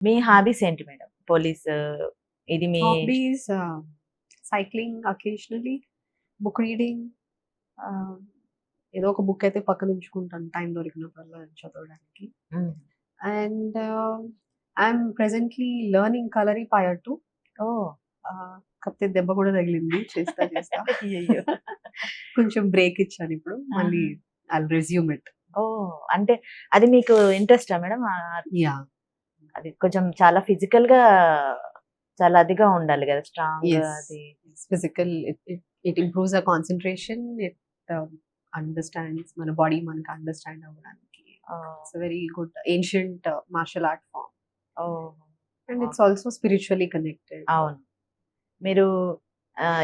మీ hobbies ఏంటి madam? Police ఇది మీ hobbies cycling occasionally, book reading, ఏదో ఒక బుక్ అయితే పక్కన ఉంచుకుంటాను టైం దొరికినప్పుడల్లా చదవడానికి. Hmm. And I'm presently learning Kalaripayattu. Oh! కాకపోతే దెబ్బ కూడా తగిలింది చేస్తా చేస్తా. అయ్యయ్యో! కొంచెం బ్రేక్ ఇచ్చాను ఇప్పుడు, మళ్ళీ ఆహా! I resume it. ఓహ్! అంటే అది మీకు ఇంట్రెస్టా మేడం? యా. అది కొంచెం చాలా ఫిజికల్‌గా చాలా అదిగా ఉండాలి గదా! స్ట్రాంగ్‌గా ఎస్. అది. Physical, it improves our concentration. It understands మన బాడీ మనకి అండర్స్టాండ్ అవ్వడానికి. Oh! It's very good ancient martial art form. Oh! And it's also spiritually connected. అవును. మీరు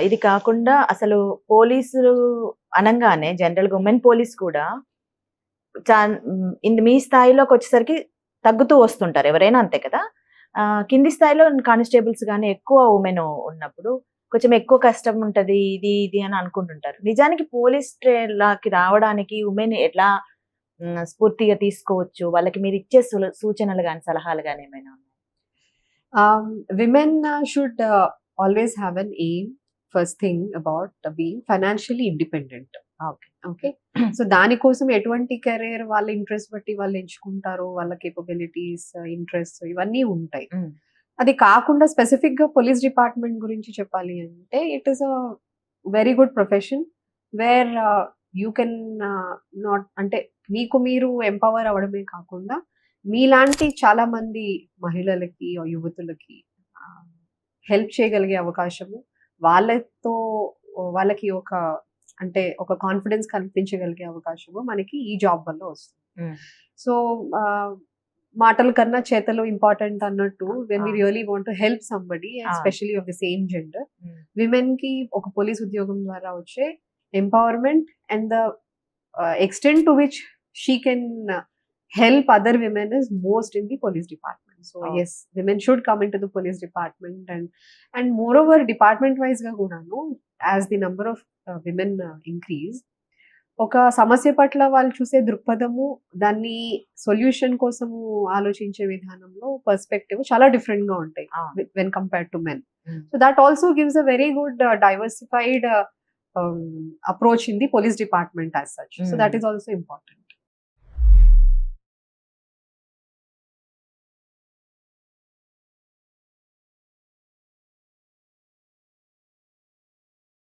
ఇది కాకుండా అసలు పోలీసులు అనంగానే జనరల్‌గా ఉమెన్ పోలీస్ కూడా మీ స్థాయిలోకొచ్చేసరికి తగ్గుతూ వస్తుంటారు. ఎవరైనా అంతే కదా! కింది స్థాయిలో కానిస్టేబుల్స్ గాని ఎక్కువ ఉమెన్ ఉన్నప్పుడు కొంచెం ఎక్కువ కష్టం ఉంటది. ఇది అని అనుకుంటుంటారు. నిజానికి పోలీస్ లాకి రావడానికి ఉమెన్ ఎట్లా స్ఫూర్తిగా తీసుకోవచ్చు? వాళ్ళకి మీరిచ్చే సూచనలు గాని, సలహాలు గాని ఏమైనా ఉన్నాయా? Women should always have an aim, first thing, about being financially independent. Okay. Okay. So దానికోసం ఎటువంటి కెరీర్ వాళ్ళ ఇంట్రెస్ట్ బట్టి వాళ్ళు ఎంచుకుంటారో, వాళ్ళ కేపబిలిటీస్, ఇంట్రెస్ట్ ఇవన్నీ ఉంటాయి. హ్మ్. అది కాకుండా స్పెసిఫిక్ గా పోలీస్ డిపార్ట్మెంట్ గురించి చెప్పాలి అంటే, it is a very good profession where you can not అంటే మీకు మీరు ఎంపవర్ అవ్వడమే కాకుండా మీలాంటి చాలా మంది మహిళలకి, యువతులకి హెల్ప్ చేయగలిగే అవకాశము, వాళ్ళతో వాళ్ళకి ఒక అంటే ఒక కాన్ఫిడెన్స్ కల్పించగలిగే అవకాశము మనకి ఈ జాబ్ వల్ల వస్తుంది. హ్మ్. సో మాటల కన్నా చేతలు ఇంపార్టెంట్ అన్నట్టు, when we really want to help somebody, especially of the same gender, women కి ఒక పోలీస్ ఉద్యోగం ద్వారా వచ్చే empowerment and the extent to which she can help other women is most in the police department. So Oh. yes, women should come into the police department, and moreover department wise ga kunanu, as the number of women increase, ఒక సమస్య పట్ల వాళ్ళు చూసే దృక్పథము, దాన్ని solution కోసము ఆలోచించే విధానంలో perspective చాలా డిఫరెంట్ గా ఉంటాయి when compared to men. So that also gives a very good diversified approach in the police department as such. So that is also important.